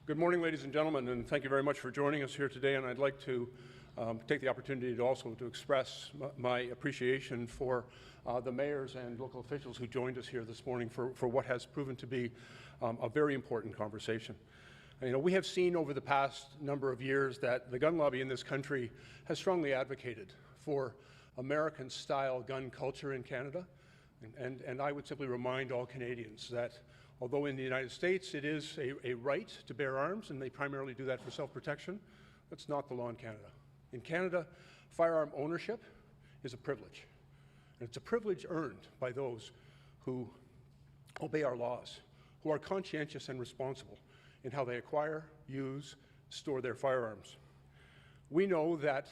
Good morning, ladies and gentlemen, and thank you very much for joining us here today. And I'd like to take the opportunity to also express my appreciation for the mayors and local officials who joined us here this morning for what has proven to be a very important conversation. You know, we have seen over the past number of years that the gun lobby in this country has strongly advocated for American-style gun culture in Canada. And I would simply remind all Canadians that although in the United States it is a right to bear arms, and they primarily do that for self-protection, that's not the law in Canada. In Canada, firearm ownership is a privilege. And it's a privilege earned by those who obey our laws, who are conscientious and responsible in how they acquire, use, store their firearms. We know that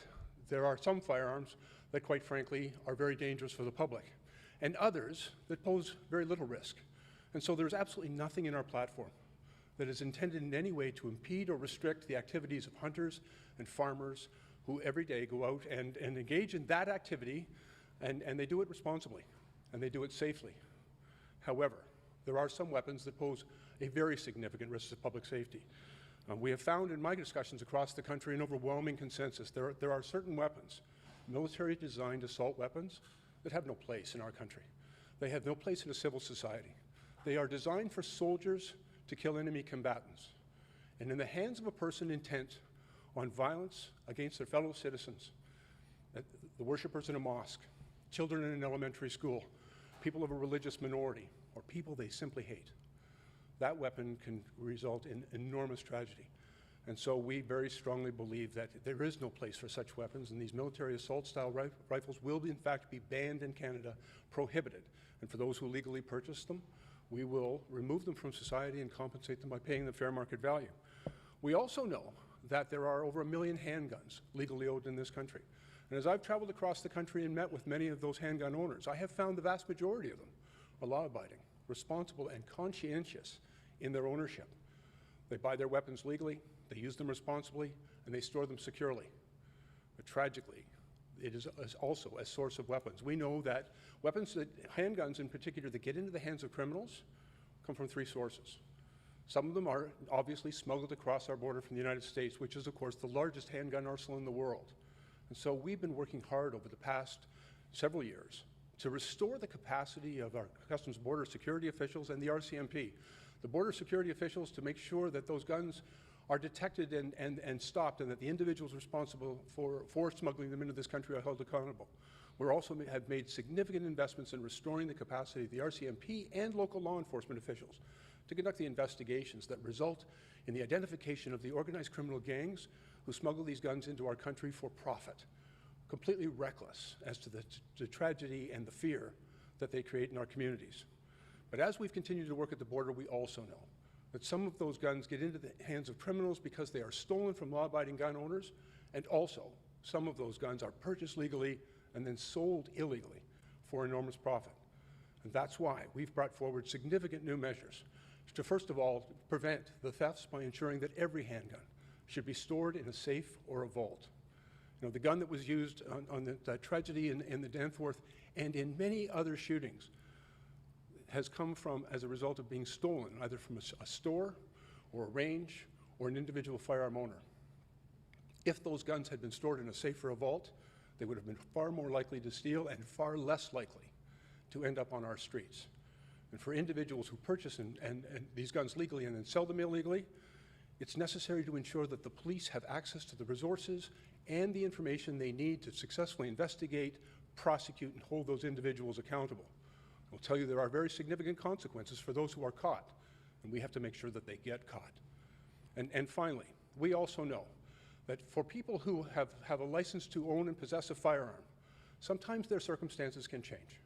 there are some firearms that, quite frankly, are very dangerous for the public, and others that pose very little risk. And so there's absolutely nothing in our platform that is intended in any way to impede or restrict the activities of hunters and farmers who every day go out and engage in that activity, and they do it responsibly, and they do it safely. However, there are some weapons that pose a very significant risk to public safety. We have found in my discussions across the country an overwhelming consensus. There are certain weapons, military-designed assault weapons, that have no place in our country. They have no place in a civil society. They are designed for soldiers to kill enemy combatants. And in the hands of a person intent on violence against their fellow citizens, the worshippers in a mosque, children in an elementary school, people of a religious minority, or people they simply hate, that weapon can result in enormous tragedy. And so we very strongly believe that there is no place for such weapons, and these military assault-style rifles will in fact be banned in Canada, prohibited. And for those who legally purchase them, we will remove them from society and compensate them by paying them fair market value. We also know that there are over 1 million handguns legally owned in this country. And as I've traveled across the country and met with many of those handgun owners, I have found the vast majority of them are law-abiding, responsible, and conscientious in their ownership. They buy their weapons legally, they use them responsibly, and they store them securely. But tragically, it is also a source of weapons. We know that weapons, handguns in particular, that get into the hands of criminals come from 3 sources. Some of them are obviously smuggled across our border from the United States, which is, of course, the largest handgun arsenal in the world. And so we've been working hard over the past several years to restore the capacity of our Customs Border Security officials and the RCMP, the border security officials, to make sure that those guns are detected and stopped, and that the individuals responsible for smuggling them into this country are held accountable. We also have made significant investments in restoring the capacity of the RCMP and local law enforcement officials to conduct the investigations that result in the identification of the organized criminal gangs who smuggle these guns into our country for profit, completely reckless as to the tragedy and the fear that they create in our communities. But as we've continued to work at the border, we also know that some of those guns get into the hands of criminals because they are stolen from law-abiding gun owners, and also some of those guns are purchased legally and then sold illegally for enormous profit. And that's why we've brought forward significant new measures to, first of all, prevent the thefts by ensuring that every handgun should be stored in a safe or a vault. You know, the gun that was used on the tragedy in the Danforth and in many other shootings has come from as a result of being stolen, either from a store or a range or an individual firearm owner. If those guns had been stored in a safe or a vault, they would have been far more likely to steal and far less likely to end up on our streets. And for individuals who purchase these guns legally and then sell them illegally, it's necessary to ensure that the police have access to the resources and the information they need to successfully investigate, prosecute, and hold those individuals accountable. I'll tell you there are very significant consequences for those who are caught, and we have to make sure that they get caught. And finally, we also know that for people who have a license to own and possess a firearm, sometimes their circumstances can change.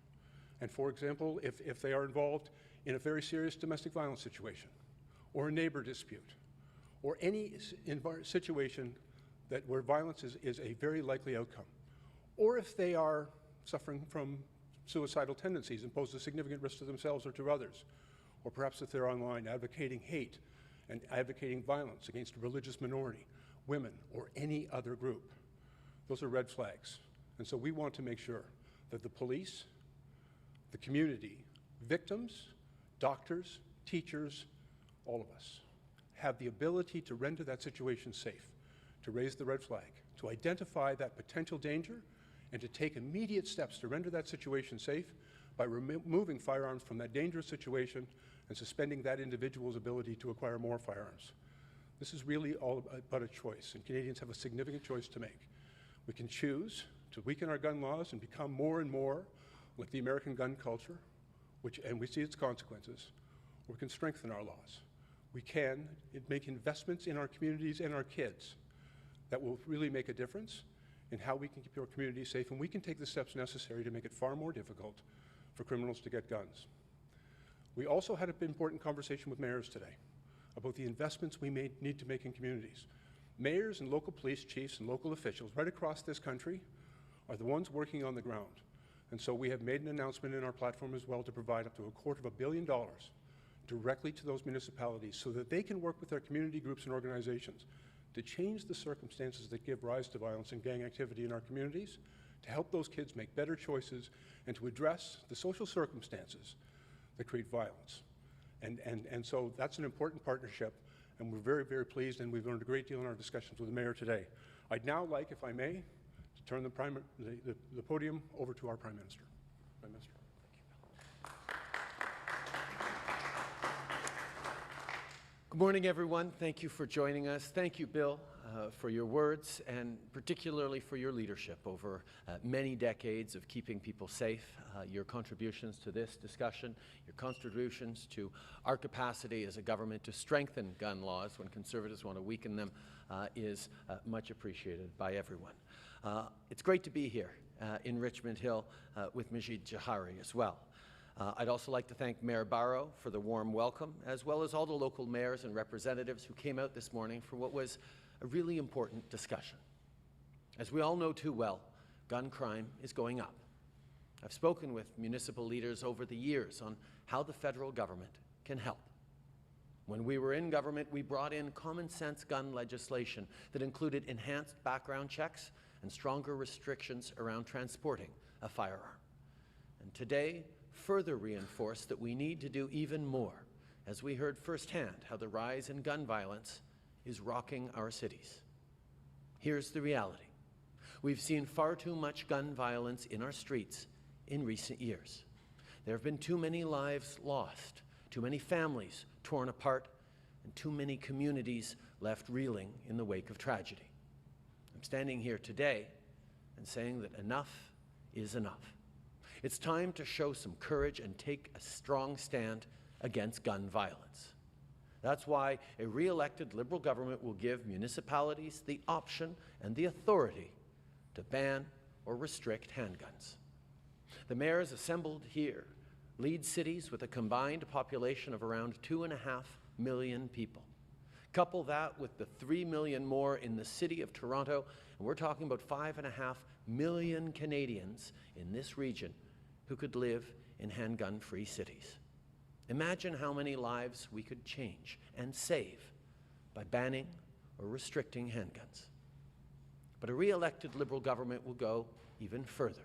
And for example, if they are involved in a very serious domestic violence situation, or a neighbor dispute, or any situation where violence is a very likely outcome, or if they are suffering from suicidal tendencies and pose a significant risk to themselves or to others, or perhaps if they're online advocating hate and advocating violence against a religious minority, women, or any other group. Those are red flags. And so we want to make sure that the police, the community, victims, doctors, teachers, all of us have the ability to render that situation safe, to raise the red flag, to identify that potential danger, and to take immediate steps to render that situation safe by removing firearms from that dangerous situation and suspending that individual's ability to acquire more firearms. This is really all about a choice, and Canadians have a significant choice to make. We can choose to weaken our gun laws and become more and more like the American gun culture, and we see its consequences, or we can strengthen our laws. We can make investments in our communities and our kids that will really make a difference in how we can keep our communities safe, and we can take the steps necessary to make it far more difficult for criminals to get guns. We also had an important conversation with mayors today about the investments we need to make in communities. Mayors and local police chiefs and local officials right across this country are the ones working on the ground. And so we have made an announcement in our platform as well to provide up to $250 million directly to those municipalities so that they can work with their community groups and organizations to change the circumstances that give rise to violence and gang activity in our communities, to help those kids make better choices, and to address the social circumstances that create violence. And so that's an important partnership, and we're very, very pleased, and we've learned a great deal in our discussions with the Mayor today. I'd now like, if I may, to turn the podium over to our Prime Minister. Prime Minister. Good morning, everyone. Thank you for joining us. Thank you, Bill, for your words and particularly for your leadership over many decades of keeping people safe. Your contributions to this discussion, your contributions to our capacity as a government to strengthen gun laws when Conservatives want to weaken them is much appreciated by everyone. It's great to be here in Richmond Hill with Majid Jahari as well. I'd also like to thank Mayor Barrow for the warm welcome, as well as all the local mayors and representatives who came out this morning for what was a really important discussion. As we all know too well, gun crime is going up. I've spoken with municipal leaders over the years on how the federal government can help. When we were in government, we brought in common sense gun legislation that included enhanced background checks and stronger restrictions around transporting a firearm. And today, further reinforce that we need to do even more, as we heard firsthand how the rise in gun violence is rocking our cities. Here's the reality. We've seen far too much gun violence in our streets in recent years. There have been too many lives lost, too many families torn apart, and too many communities left reeling in the wake of tragedy. I'm standing here today and saying that enough is enough. It's time to show some courage and take a strong stand against gun violence. That's why a re-elected Liberal government will give municipalities the option and the authority to ban or restrict handguns. The mayors assembled here lead cities with a combined population of around 2.5 million people. Couple that with the 3 million more in the city of Toronto, and we're talking about 5.5 million Canadians in this region who could live in handgun-free cities. Imagine how many lives we could change and save by banning or restricting handguns. But a re-elected Liberal government will go even further.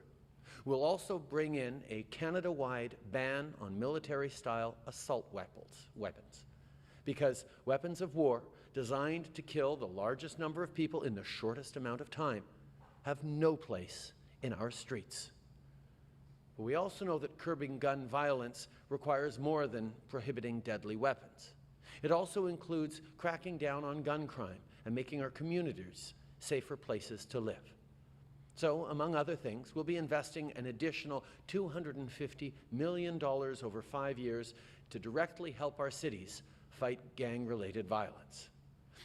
We'll also bring in a Canada-wide ban on military-style assault weapons, because weapons of war designed to kill the largest number of people in the shortest amount of time have no place in our streets. But we also know that curbing gun violence requires more than prohibiting deadly weapons. It also includes cracking down on gun crime and making our communities safer places to live. So, among other things, we'll be investing an additional $250 million over 5 years to directly help our cities fight gang-related violence.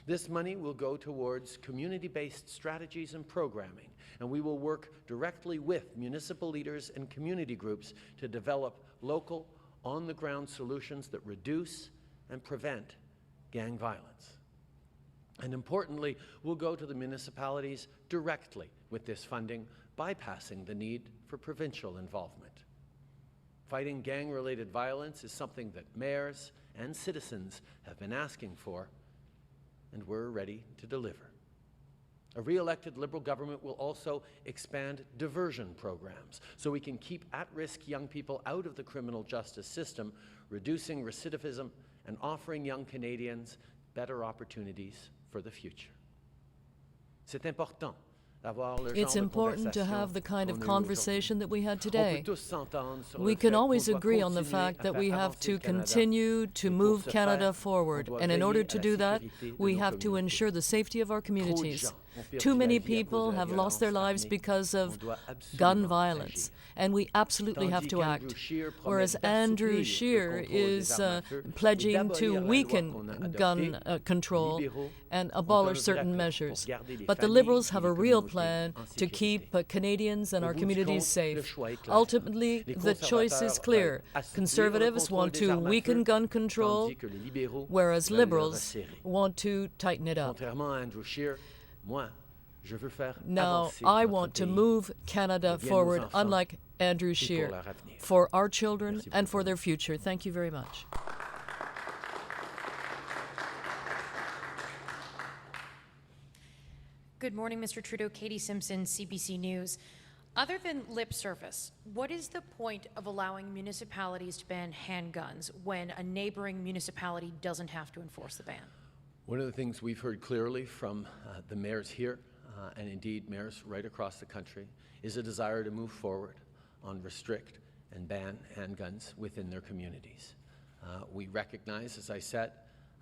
This money will go towards community-based strategies and programming, and we will work directly with municipal leaders and community groups to develop local, on-the-ground solutions that reduce and prevent gang violence. And importantly, we'll go to the municipalities directly with this funding, bypassing the need for provincial involvement. Fighting gang-related violence is something that mayors and citizens have been asking for, and we're ready to deliver. A re-elected Liberal government will also expand diversion programs so we can keep at-risk young people out of the criminal justice system, reducing recidivism and offering young Canadians better opportunities for the future. C'est important. It's important to have the kind of conversation that we had today. We can always agree on the fact that we have to continue to move Canada forward, and in order to do that, we have to ensure the safety of our communities. Too many people have lost their lives because of gun violence, and we absolutely have to act. Whereas Andrew Scheer is pledging to weaken gun control and abolish certain measures. But the Liberals have a real plan to keep Canadians and our communities safe. Ultimately, the choice is clear. Conservatives want to weaken gun control, whereas Liberals want to tighten it up. Now, I want to move Canada forward, unlike Andrew Scheer, for our children and for their future. Thank you very much. Good morning, Mr. Trudeau. Katie Simpson, CBC News. Other than lip service, what is the point of allowing municipalities to ban handguns when a neighboring municipality doesn't have to enforce the ban? One of the things we've heard clearly from the mayors here, and indeed mayors right across the country, is a desire to move forward on restrict and ban handguns within their communities. We recognize, as I said,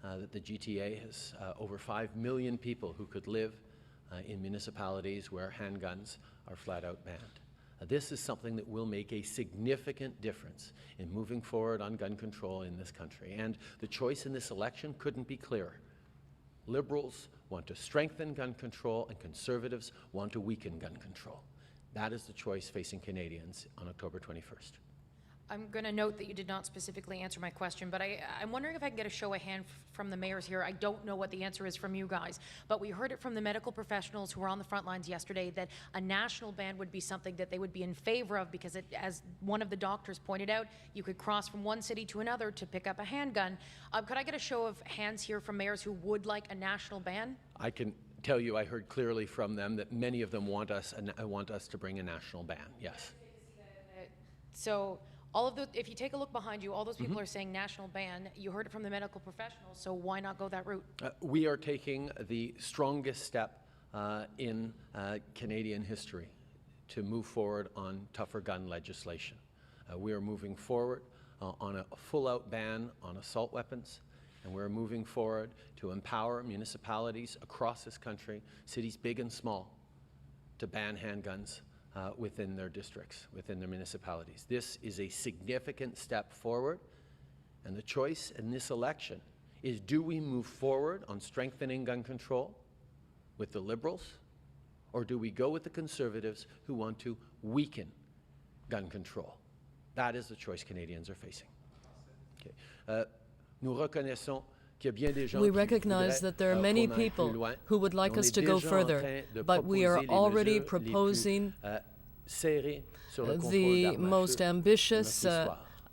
that the GTA has over 5 million people who could live in municipalities where handguns are flat out banned. This is something that will make a significant difference in moving forward on gun control in this country. And the choice in this election couldn't be clearer. Liberals want to strengthen gun control, and Conservatives want to weaken gun control. That is the choice facing Canadians on October 21st. I'm going to note that you did not specifically answer my question, but I'm wondering if I can get a show of hand from the mayors here. I don't know what the answer is from you guys, but we heard it from the medical professionals who were on the front lines yesterday that a national ban would be something that they would be in favor of because, as one of the doctors pointed out, you could cross from one city to another to pick up a handgun. Could I get a show of hands here from mayors who would like a national ban? I can tell you I heard clearly from them that many of them want us to bring a national ban, yes. So, if you take a look behind you, all those people are saying national ban. You heard it from the medical professionals, so why not go that route? We are taking the strongest step in Canadian history to move forward on tougher gun legislation. We are moving forward on a full-out ban on assault weapons, and we're moving forward to empower municipalities across this country, cities big and small, to ban handguns within their districts, within their municipalities. This is a significant step forward, and the choice in this election is, do we move forward on strengthening gun control with the Liberals, or do we go with the Conservatives who want to weaken gun control? That is the choice Canadians are facing. Okay. We recognize that there are many people who would like us to go further, but we are already proposing the most ambitious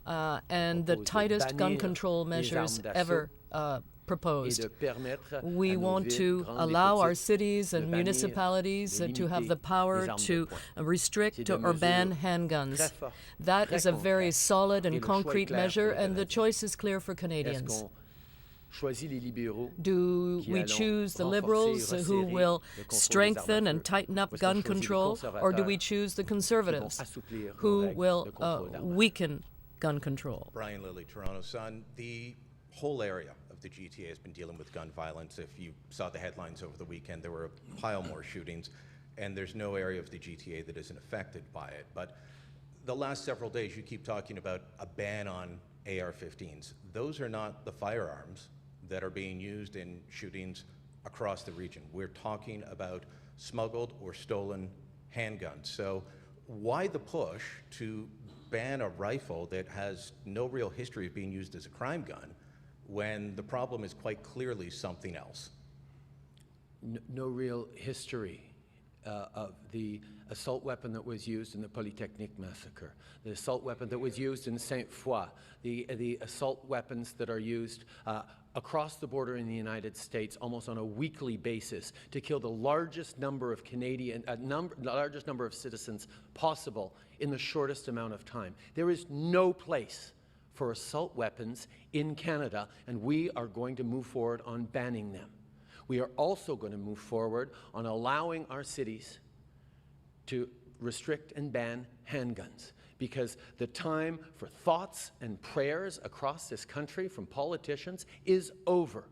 and the tightest gun control measures ever proposed. We want to allow our cities and municipalities to have the power to restrict or ban handguns. That is a very solid and concrete measure, and the choice is clear for Canadians. Do we choose the Liberals who will strengthen and tighten up gun control, or do we choose the Conservatives who will weaken gun control? Brian Lilly, Toronto Sun. The whole area of the GTA has been dealing with gun violence. If you saw the headlines over the weekend, there were a pile more shootings, and there's no area of the GTA that isn't affected by it. But the last several days, you keep talking about a ban on AR-15s. Those are not the firearms that are being used in shootings across the region. We're talking about smuggled or stolen handguns. So why the push to ban a rifle that has no real history of being used as a crime gun when the problem is quite clearly something else? No real history of the assault weapon that was used in the Polytechnique massacre, the assault weapon that was used in Sainte-Foy, the assault weapons that are used across the border in the United States almost on a weekly basis to kill the largest number of largest number of citizens possible in the shortest amount of time. There is no place for assault weapons in Canada, and we are going to move forward on banning them. We are also going to move forward on allowing our cities to restrict and ban handguns, because the time for thoughts and prayers across this country from politicians is over.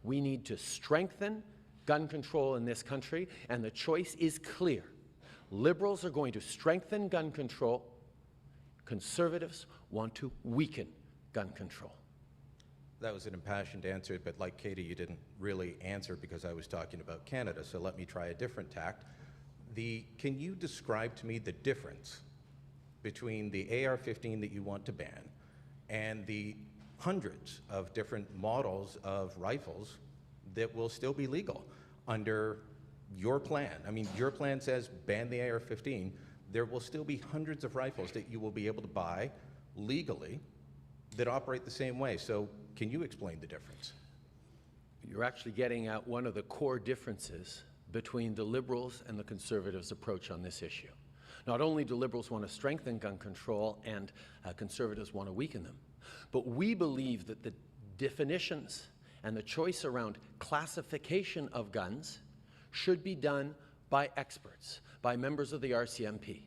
We need to strengthen gun control in this country, and the choice is clear. Liberals are going to strengthen gun control. Conservatives want to weaken gun control. That was an impassioned answer, but like Katie, you didn't really answer because I was talking about Canada, so let me try a different tact. Can you describe to me the difference between the AR-15 that you want to ban and the hundreds of different models of rifles that will still be legal under your plan? I mean, your plan says ban the AR-15. There will still be hundreds of rifles that you will be able to buy legally that operate the same way. So can you explain the difference? You're actually getting at one of the core differences between the Liberals and the Conservatives' approach on this issue. Not only do Liberals want to strengthen gun control and Conservatives want to weaken them, but we believe that the definitions and the choice around classification of guns should be done by experts, by members of the RCMP.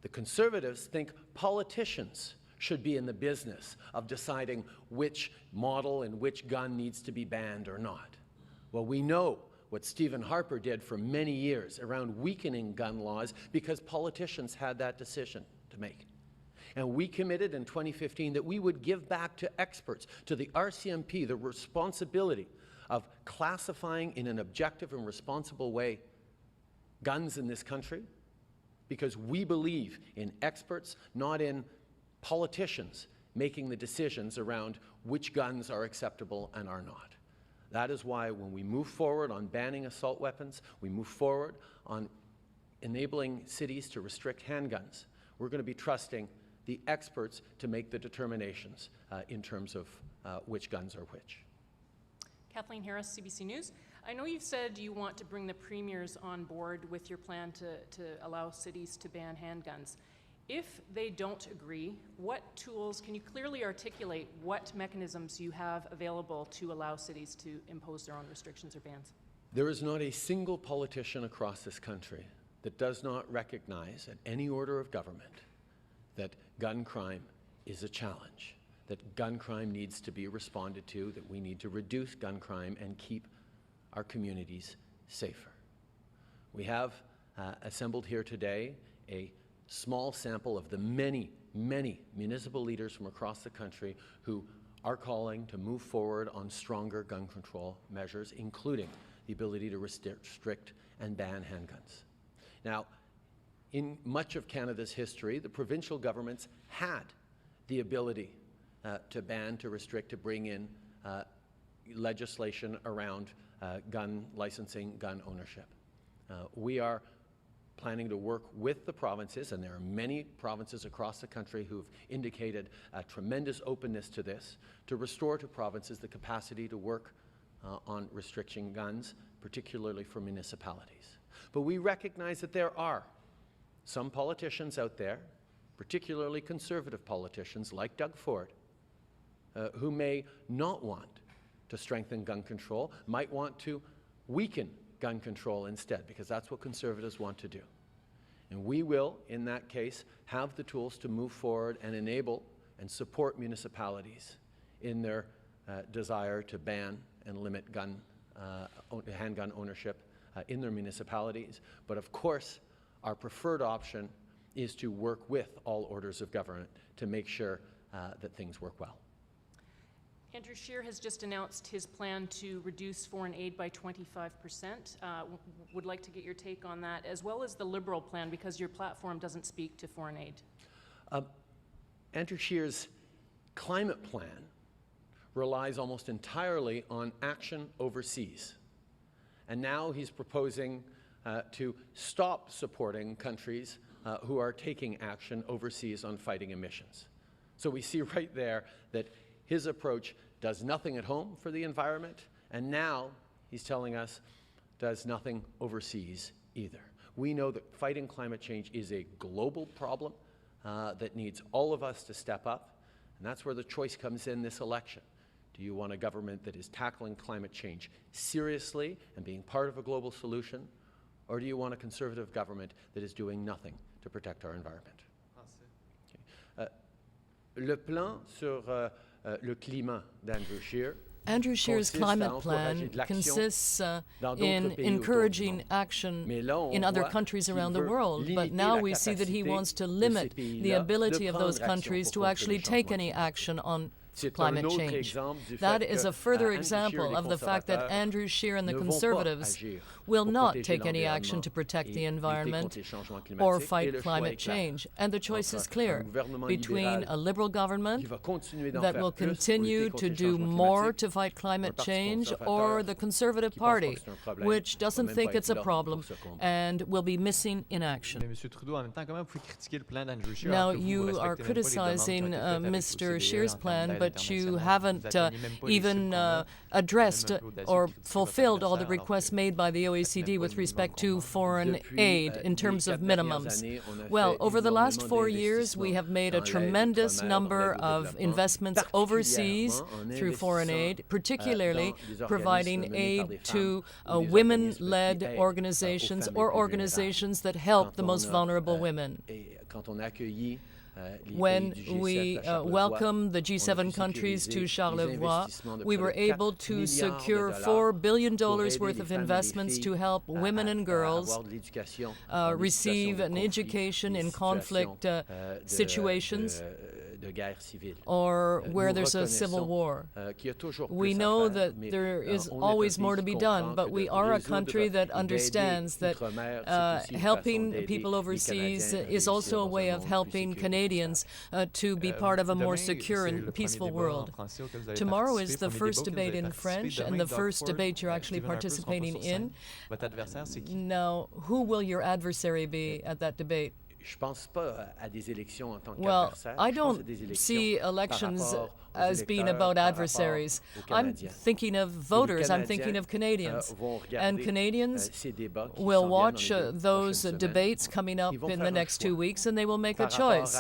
The Conservatives think politicians should be in the business of deciding which model and which gun needs to be banned or not. Well, we know what Stephen Harper did for many years around weakening gun laws because politicians had that decision to make. And we committed in 2015 that we would give back to experts, to the RCMP, the responsibility of classifying in an objective and responsible way guns in this country, because we believe in experts, not in politicians making the decisions around which guns are acceptable and are not. That is why when we move forward on banning assault weapons, we move forward on enabling cities to restrict handguns, we're going to be trusting the experts to make the determinations in terms of which guns are which. Kathleen Harris, CBC News. I know you've said you want to bring the premiers on board with your plan to allow cities to ban handguns. If they don't agree, what tools, can you clearly articulate what mechanisms you have available to allow cities to impose their own restrictions or bans? There is not a single politician across this country that does not recognize at any order of government that gun crime is a challenge, that gun crime needs to be responded to, that we need to reduce gun crime and keep our communities safer. We have assembled here today a small sample of the many, many municipal leaders from across the country who are calling to move forward on stronger gun control measures, including the ability to restrict and ban handguns. Now, in much of Canada's history, the provincial governments had the ability to ban, to restrict, to bring in legislation around gun licensing, gun ownership. We are planning to work with the provinces, and there are many provinces across the country who've indicated a tremendous openness to this, to restore to provinces the capacity to work on restricting guns, particularly for municipalities. But we recognize that there are some politicians out there, particularly conservative politicians like Doug Ford, who may not want to strengthen gun control, might want to weaken gun control instead, because that's what Conservatives want to do. And we will, in that case, have the tools to move forward and enable and support municipalities in their desire to ban and limit handgun ownership in their municipalities. But of course, our preferred option is to work with all orders of government to make sure that things work well. Andrew Scheer has just announced his plan to reduce foreign aid by 25%. Would like to get your take on that, as well as the Liberal plan, because your platform doesn't speak to foreign aid. Andrew Scheer's climate plan relies almost entirely on action overseas. And now he's proposing to stop supporting countries who are taking action overseas on fighting emissions. So we see right there that his approach does nothing at home for the environment, and now he's telling us does nothing overseas either. We know that fighting climate change is a global problem that needs all of us to step up. And that's where the choice comes in this election. Do you want a government that is tackling climate change seriously and being part of a global solution? Or do you want a Conservative government that is doing nothing to protect our environment? Le plan sur le climat d'Andrew Scheer. Andrew Scheer's climate plan consists in encouraging action in other countries around the world, but now we see that he wants to limit the ability of those countries to actually take any action on climate change. That is a further example of the fact that Andrew Scheer and the Conservatives will not take any action to protect the environment or fight climate change. And the choice is clear between a Liberal government that will continue to do more to fight climate change or the Conservative Party, which doesn't think it's a problem and will be missing in action. Now, you are criticizing Mr. Scheer's plan, but you haven't even addressed or fulfilled all the requests made by the OECD with respect to foreign aid in terms of minimums. Well, over the last 4 years, we have made a tremendous number of investments overseas through foreign aid, particularly providing aid to women-led organizations or organizations that help the most vulnerable women. When we welcomed the G7 countries to Charlevoix, we were able to secure $4 billion worth of investments to help women and girls receive an education in conflict situations or where there's a civil war. We know that there is always more to be done, but we are a country that understands that helping people overseas is also a way of helping Canadians to be part of a more secure and peaceful world. Tomorrow is the first debate in French and the first debate you're actually participating in. Now, who will your adversary be at that debate? Well, I don't see elections as being about adversaries. I'm thinking of voters, I'm thinking of Canadians. And Canadians will watch those debates coming up in the next 2 weeks, and they will make a choice.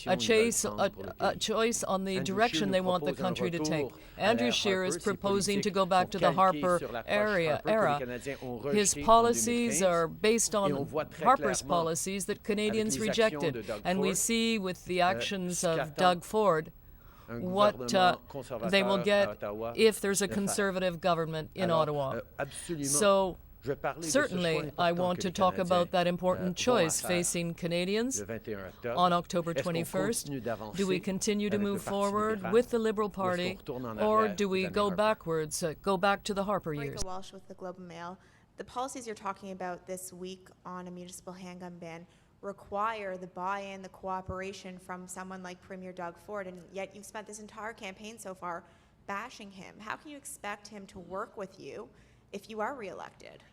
A choice on the direction they want the country to take. Andrew Scheer is proposing to go back to the Harper era. His policies are based on Harper's policies that Canadians rejected. And we see with the actions of Doug Ford what they will get if there's a Conservative government in Ottawa. So certainly, I want to talk about that important choice facing Canadians on October 21st. Do we continue to move forward with the Liberal Party, or do we go backwards, go back to the Harper years? Walsh with the Globe and Mail. The policies you're talking about this week on a municipal handgun ban require the buy-in, the cooperation from someone like Premier Doug Ford, and yet you've spent this entire campaign so far bashing him. How can you expect him to work with you if you are re-elected?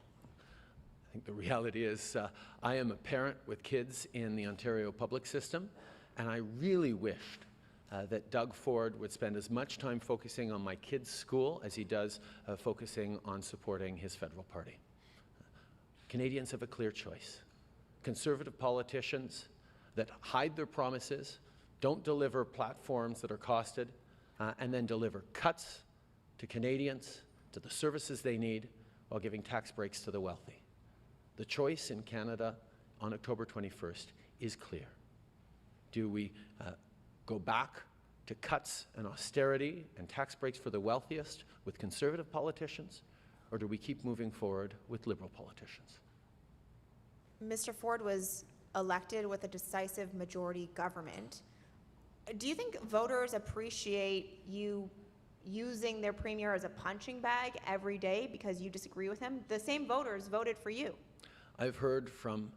I think the reality is I am a parent with kids in the Ontario public system, and I really wished that Doug Ford would spend as much time focusing on my kids' school as he does focusing on supporting his federal party. Canadians have a clear choice. Conservative politicians that hide their promises, don't deliver platforms that are costed, and then deliver cuts to Canadians, to the services they need, while giving tax breaks to the wealthy. The choice in Canada on October 21st is clear. Do we go back to cuts and austerity and tax breaks for the wealthiest with Conservative politicians, or do we keep moving forward with Liberal politicians? Mr. Ford was elected with a decisive majority government. Do you think voters appreciate you using their premier as a punching bag every day because you disagree with him? The same voters voted for you. I've heard from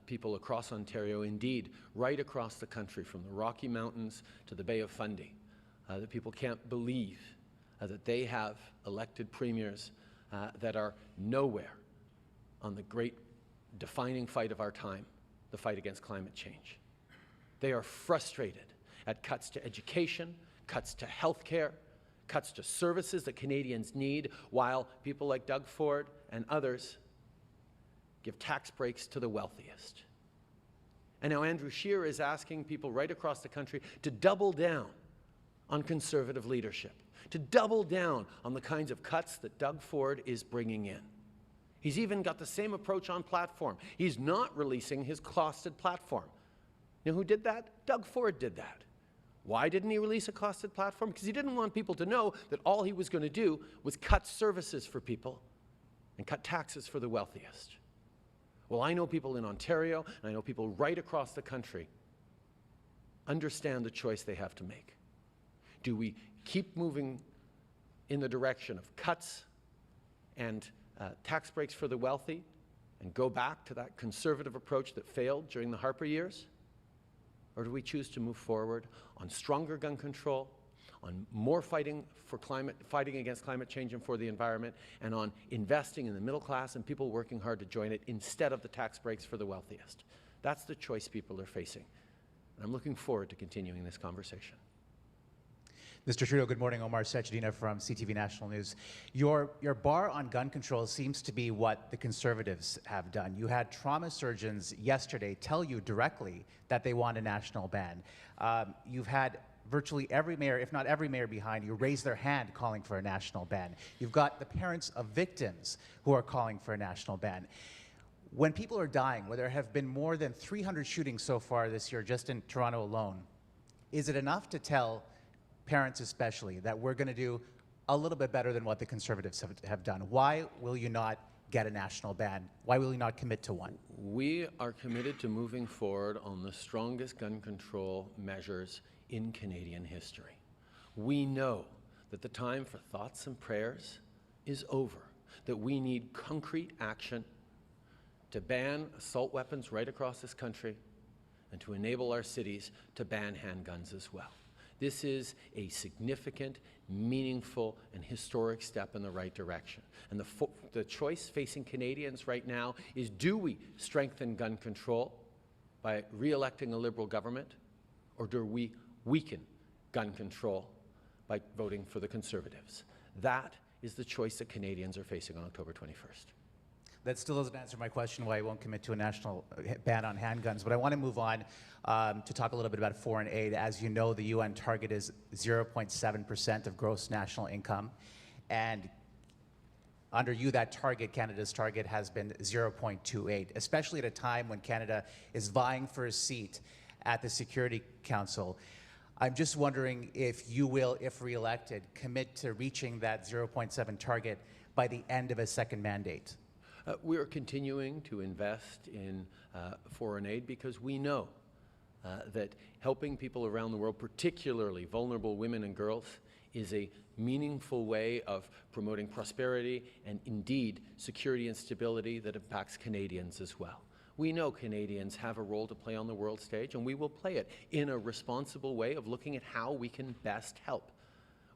people across Ontario, indeed, right across the country, from the Rocky Mountains to the Bay of Fundy, that people can't believe that they have elected premiers that are nowhere on the great defining fight of our time, the fight against climate change. They are frustrated at cuts to education, cuts to health care, cuts to services that Canadians need, while people like Doug Ford and others give tax breaks to the wealthiest. And now Andrew Scheer is asking people right across the country to double down on Conservative leadership, to double down on the kinds of cuts that Doug Ford is bringing in. He's even got the same approach on platform. He's not releasing his costed platform. You know who did that? Doug Ford did that. Why didn't he release a costed platform? Because he didn't want people to know that all he was going to do was cut services for people and cut taxes for the wealthiest. Well, I know people in Ontario, and I know people right across the country understand the choice they have to make. Do we keep moving in the direction of cuts and tax breaks for the wealthy and go back to that Conservative approach that failed during the Harper years? Or do we choose to move forward on stronger gun control, on more fighting against climate change and for the environment, and on investing in the middle class and people working hard to join it instead of the tax breaks for the wealthiest? That's the choice people are facing. And I'm looking forward to continuing this conversation. Mr. Trudeau, good morning. Omar Sechedina from CTV National News. Your bar on gun control seems to be what the Conservatives have done. You had trauma surgeons yesterday tell you directly that they want a national ban. You've had virtually every mayor, if not every mayor behind you, raise their hand calling for a national ban. You've got the parents of victims who are calling for a national ban. When people are dying, where there have been more than 300 shootings so far this year, just in Toronto alone, is it enough to tell parents especially that we're going to do a little bit better than what the Conservatives have done? Why will you not get a national ban? Why will you not commit to one? We are committed to moving forward on the strongest gun control measures in Canadian history. We know that the time for thoughts and prayers is over, that we need concrete action to ban assault weapons right across this country and to enable our cities to ban handguns as well. This is a significant, meaningful, and historic step in the right direction. And the choice facing Canadians right now is, do we strengthen gun control by re-electing a Liberal government, or do we weaken gun control by voting for the Conservatives? That is the choice that Canadians are facing on October 21st. That still doesn't answer my question why I won't commit to a national ban on handguns, but I want to move on to talk a little bit about foreign aid. As you know, the UN target is 0.7% of gross national income, and under you, that target, Canada's target, has been 0.28, especially at a time when Canada is vying for a seat at the Security Council. I'm just wondering if you will, if re-elected, commit to reaching that 0.7 target by the end of a second mandate. We are continuing to invest in foreign aid because we know that helping people around the world, particularly vulnerable women and girls, is a meaningful way of promoting prosperity and indeed security and stability that impacts Canadians as well. We know Canadians have a role to play on the world stage, and we will play it in a responsible way of looking at how we can best help.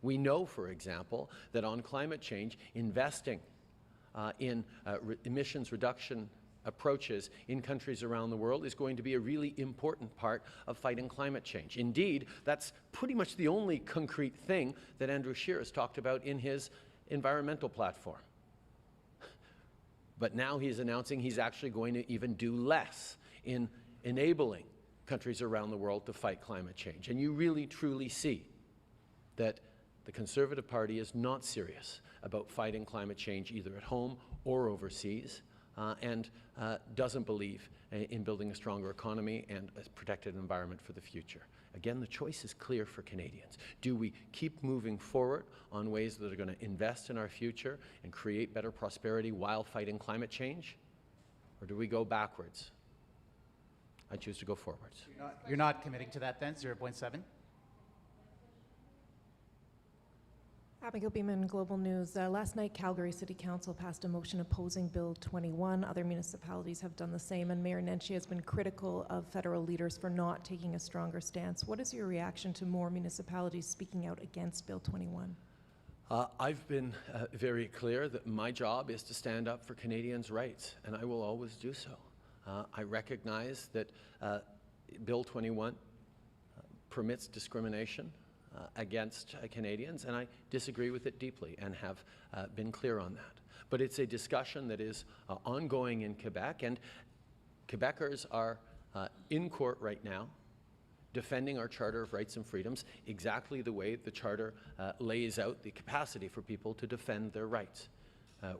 We know, for example, that on climate change, investing in emissions reduction approaches in countries around the world is going to be a really important part of fighting climate change. Indeed, that's pretty much the only concrete thing that Andrew Scheer has talked about in his environmental platform. But now he's announcing he's actually going to even do less in enabling countries around the world to fight climate change. And you really, truly see that the Conservative Party is not serious about fighting climate change either at home or overseas, and doesn't believe in building a stronger economy and a protected environment for the future. Again, the choice is clear for Canadians. Do we keep moving forward on ways that are going to invest in our future and create better prosperity while fighting climate change? Or do we go backwards? I choose to go forwards. You're not committing to that then, 0.7? Abigail Beeman, Global News. Last night, Calgary City Council passed a motion opposing Bill 21. Other municipalities have done the same, and Mayor Nenshi has been critical of federal leaders for not taking a stronger stance. What is your reaction to more municipalities speaking out against Bill 21? I've been very clear that my job is to stand up for Canadians' rights, and I will always do so. I recognize that Bill 21 permits discrimination against Canadians, and I disagree with it deeply and have been clear on that. But it's a discussion that is ongoing in Quebec, and Quebecers are in court right now, defending our Charter of Rights and Freedoms exactly the way the Charter lays out the capacity for people to defend their rights.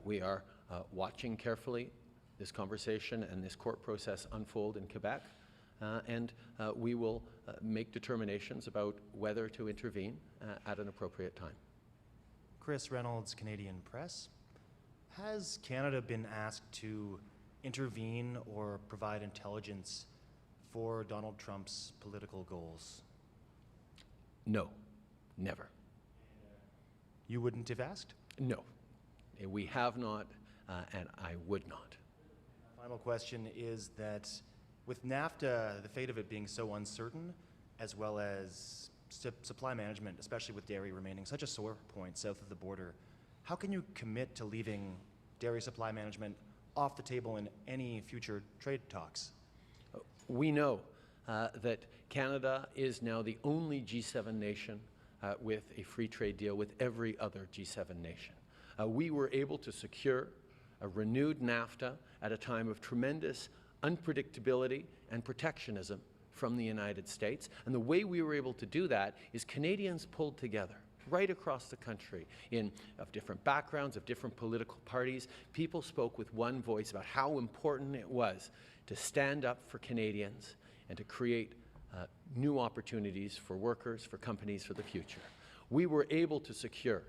We are watching carefully this conversation and this court process unfold in Quebec, and we will make determinations about whether to intervene at an appropriate time. Chris Reynolds, Canadian Press. Has Canada been asked to intervene or provide intelligence for Donald Trump's political goals? No, never. You wouldn't have asked? No, we have not, and I would not. Final question is that with NAFTA, the fate of it being so uncertain, as well as supply management, especially with dairy remaining such a sore point south of the border, how can you commit to leaving dairy supply management off the table in any future trade talks? We know that Canada is now the only G7 nation with a free trade deal with every other G7 nation. We were able to secure a renewed NAFTA at a time of tremendous unpredictability and protectionism from the United States. And the way we were able to do that is Canadians pulled together right across the country of different backgrounds, of different political parties. People spoke with one voice about how important it was to stand up for Canadians and to create new opportunities for workers, for companies, for the future. We were able to secure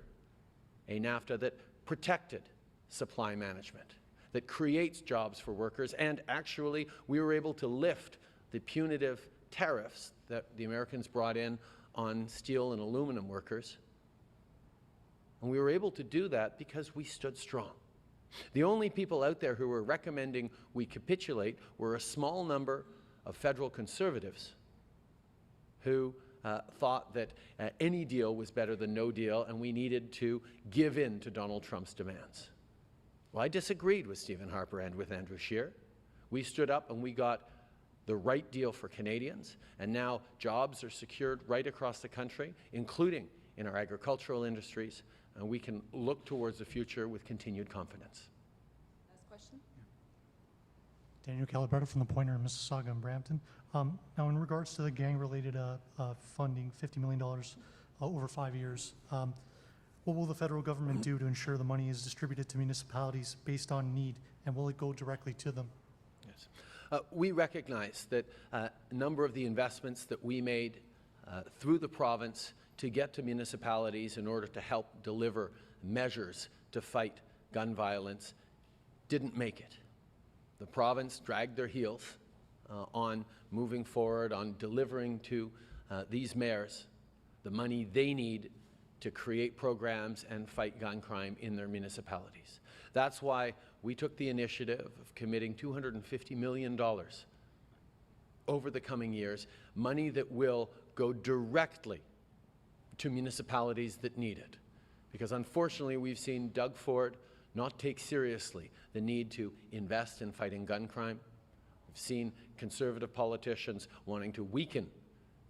a NAFTA that protected supply management, that creates jobs for workers, and actually we were able to lift the punitive tariffs that the Americans brought in on steel and aluminum workers. And we were able to do that because we stood strong. The only people out there who were recommending we capitulate were a small number of federal conservatives who thought that any deal was better than no deal and we needed to give in to Donald Trump's demands. Well, I disagreed with Stephen Harper and with Andrew Scheer. We stood up and we got the right deal for Canadians, and now jobs are secured right across the country, including in our agricultural industries, and we can look towards the future with continued confidence. Last question. Daniel Calabretta from the Pointer in Mississauga and Brampton. Now, in regards to the gang-related funding, $50 million over 5 years, what will the federal government do to ensure the money is distributed to municipalities based on need, and will it go directly to them? Yes. We recognize that a number of the investments that we made through the province to get to municipalities in order to help deliver measures to fight gun violence didn't make it. The province dragged their heels on moving forward, on delivering to these mayors the money they need to create programs and fight gun crime in their municipalities. That's why we took the initiative of committing $250 million over the coming years, money that will go directly to municipalities that need it. Because unfortunately, we've seen Doug Ford not take seriously the need to invest in fighting gun crime. We've seen conservative politicians wanting to weaken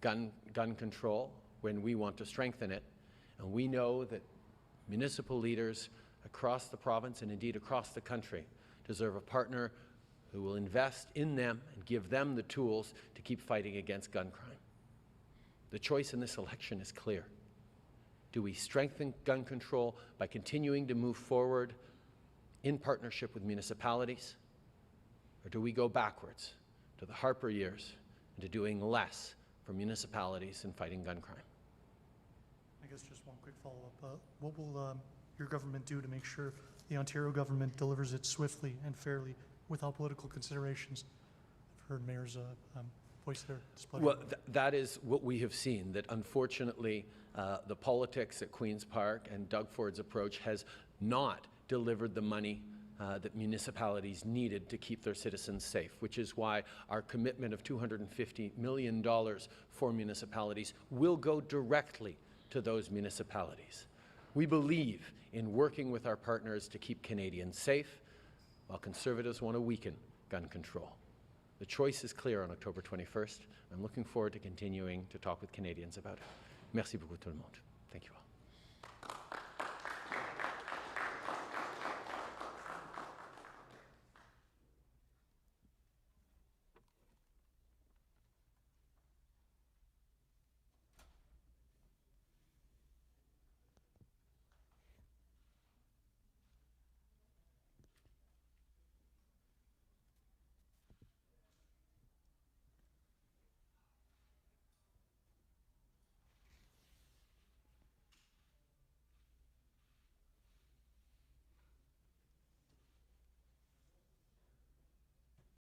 gun control when we want to strengthen it. And we know that municipal leaders across the province and indeed across the country deserve a partner who will invest in them and give them the tools to keep fighting against gun crime. The choice in this election is clear. Do we strengthen gun control by continuing to move forward in partnership with municipalities, or do we go backwards to the Harper years and to doing less for municipalities in fighting gun crime? I guess just one quick follow-up. What will your government do to make sure the Ontario government delivers it swiftly and fairly without political considerations? I've heard mayors voice their displeasure. Well, that is what we have seen, that unfortunately the politics at Queen's Park and Doug Ford's approach has not delivered the money that municipalities needed to keep their citizens safe, which is why our commitment of $250 million for municipalities will go directly to those municipalities. We believe in working with our partners to keep Canadians safe, while Conservatives want to weaken gun control. The choice is clear on October 21st. I'm looking forward to continuing to talk with Canadians about it. Merci beaucoup tout le monde. Thank you all.